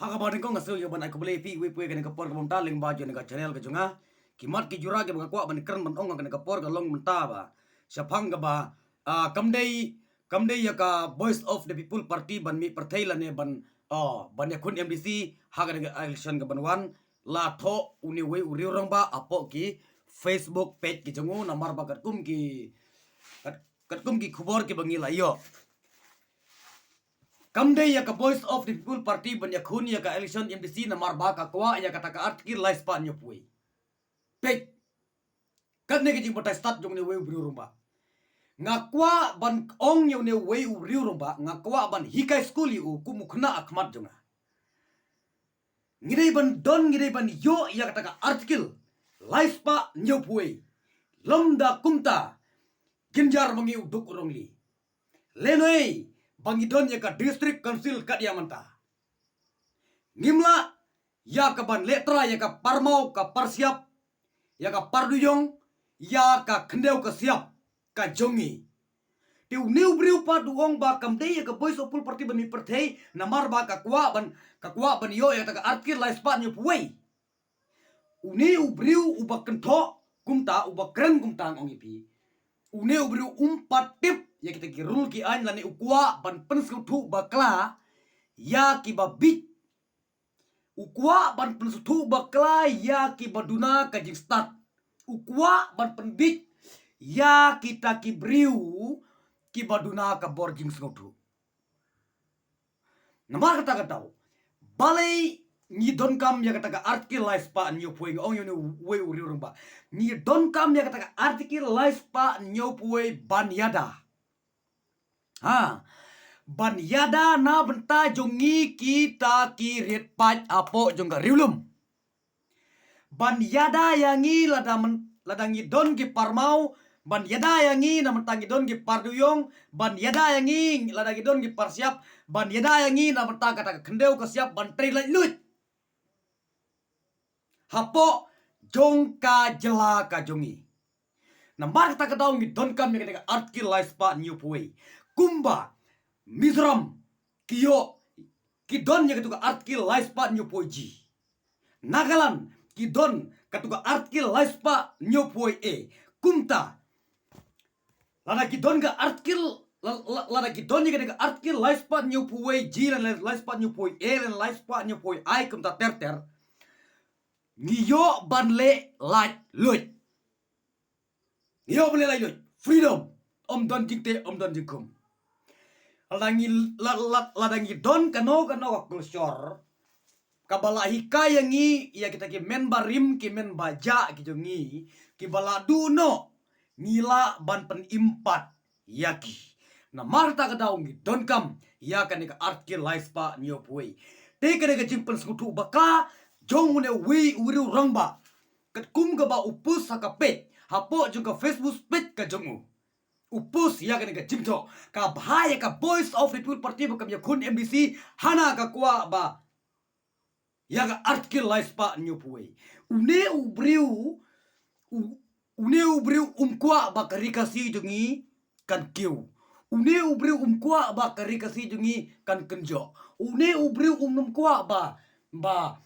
Haka badin ko ngaso yo ban aku beli pi we pue kan kapor ka taling baju ni ka channel ka junga kimat ki jura ke ba kwa ban kran ban ong kan kapor ka long menta ba syapang ka ba kamdei ya ka voice of the people party ban mi partai la ne ban ban ya kun MDC haka ni election ka ban wan la tho uni we uri orang ba apo ki Facebook page ki jungu namar ba kat kum ki khubor ki bangi la yo kamde ya ka voice of the people party ban ya khun ya ka election MDC na marba ka kwa ya kata ka artikil lies pa nyo pui pek kan ne ki bota start jong ne we bru rumba ngakwa ban ong nyo ne we uri rumba ngakwa ban hikai school yu ku mukhna akhmat jonga ngirei ban don ngirei ban yo ya kata ka artikil lies pa nyo pui lomda kumta ginjar mangi uduk urongli lenoi bangidon ya ka district council ka dia manta ngimla ya ka ban letra ya ka parmau ka parsiap ya ka parduyong ya ka khendeu ka siap ka jongi tiu new briu pa duong ba kamde ya ka voice of full party ban mi perthei namar ba ka kwa ban yo ya ka arkir lai spa nyu puai uni ubriu ubak kentho kumta ubak kren kumtang ong ipi uni ubriu umpat tip ya kita ki rule ki an lani ukwa ban pensku thu bakla ya ki babik ukwa ban pensku thu bakla ya ki baduna ka jing start ukwa ban penbik ya kita ki briu ki baduna ka borjing sngotu namar kata tau balai ni don kam ya kata ka artikel lies pa nyo puing ong yo we uri rumba ni don kam ya kata ka artikel lies pa nyo puai ban yada ban yada na benta jongi kita kirit paj apo jongga riulum ban yada yangi ladangi don ki parmau ban yada yangi na mentangi don ki parduyong ban yada yangi ladangi don ki parsiap ban yada yangi na mentang kata kendeu ke siap ban tri lut hapo jongka jela ka jongi nambar kata kadaung ni don kam ya kata artkil lies pa new puai kumba Mizoram kiyo kidon ya ketuka artkil lies pa new puai ji Nagaland kidon ketuka artkil lies pa new puai kumta lada kidon ga artkil lada kidon ya ketuka artkil lies pa new puai ji lan lies pa new puai lan lies pa new puai ai kumta ter ngiyo banle light lut ngiyo banle light lut freedom om don jingte om don jingkum ladangi don kano kulsor kabala hika yangi ya kita ki men barim ki men baja ki jongi ki bala duno ngila ban pen impat yaki na marta ka daung ki don kam ya kan ka artkil lies pa nyo puai te ka jingpen skutu baka jong ne wi uri rangba kat kum ga ba upus sakapet hapo jong ka Facebook page ka jongu upus ya kan ka jingto ka bahaya ka voice of the people party ba kam ya kun MDC hana ka kwa ba ya ka artikil lies pa nyu puai une ubriu umkwa ba karikasi jongi kan kiu une ubriu umkwa ba karikasi jongi kan kenjo une ubriu umkwa ba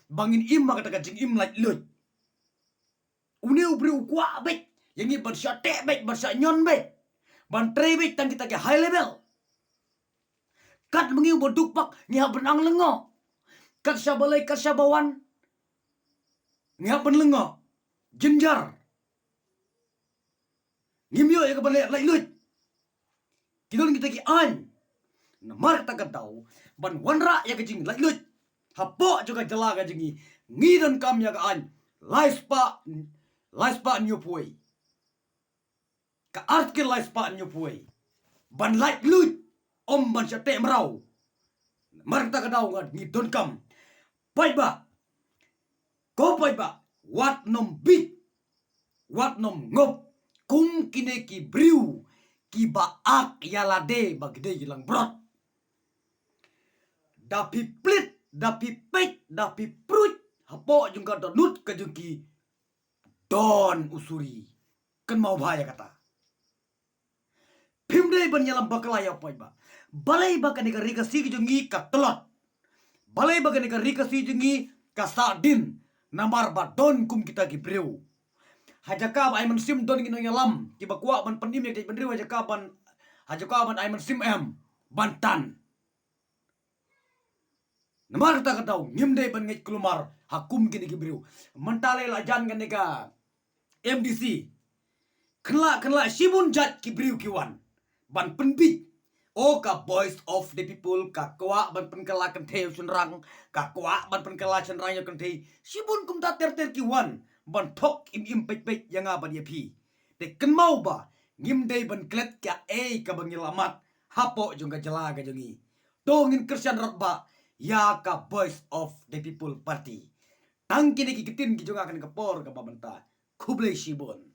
bangin im kata kajing im like lut une ubriu kwa bet yangi barsha te bet barsha nyon bet ban tre bet tang kita ke high level kat mengiu boduk pak ngiha benang lengo kat syabalai kat syabawan ngiha ben lengo jenjar ngimyo ya ke balik like lut kidon kita ki an namar kata katau ban wanra ya kajing like lut hapo juga jela ka jingi ngidon kam ya ka an lies pa nyu puai ka artikil lies pa nyu puai ban like lut om ban syate merau marta ka daw ngidon kam pai ba ko pai ba wat nom bit wat nom ngop kum kine ki briu ki ba ak yalade bagde yilang brot dapi plit dapi pek dapi prut hapo jungka donut ke jungki don usuri kan mau bahaya kata pimdai ban yalam bakalaya pai ba balai ba kan ka rika si jungi ka telot balai bagan ka rika si jengi ka sa din namar ba don kum kita ki breu. Hajaka ba aiman sim don gino yalam ki bakwa ban pendim ya penriu hajaka ban aiman sim em bantan. Namar kata katau ngimdai ban ngej kelumar hakum kini ki breu. Mentale la jan kan ka MDC. Kenla sibun jat ki breu ki wan. Ban penbi o ka voice of the people ka kwa ban penkala kan theu sunrang ka kwa ban penkala sunrang ya kan thei sibun kum ta ter ki wan ban thok im pek yang ban yapi te kan mau ba ngim dei ban klet ka ka bangilamat hapo jong ka jala ka jongi dongin kersian rotba ya ka voice of the people party tang kini ki kitin ki jonga kan ka por ka babanta kublai sibun.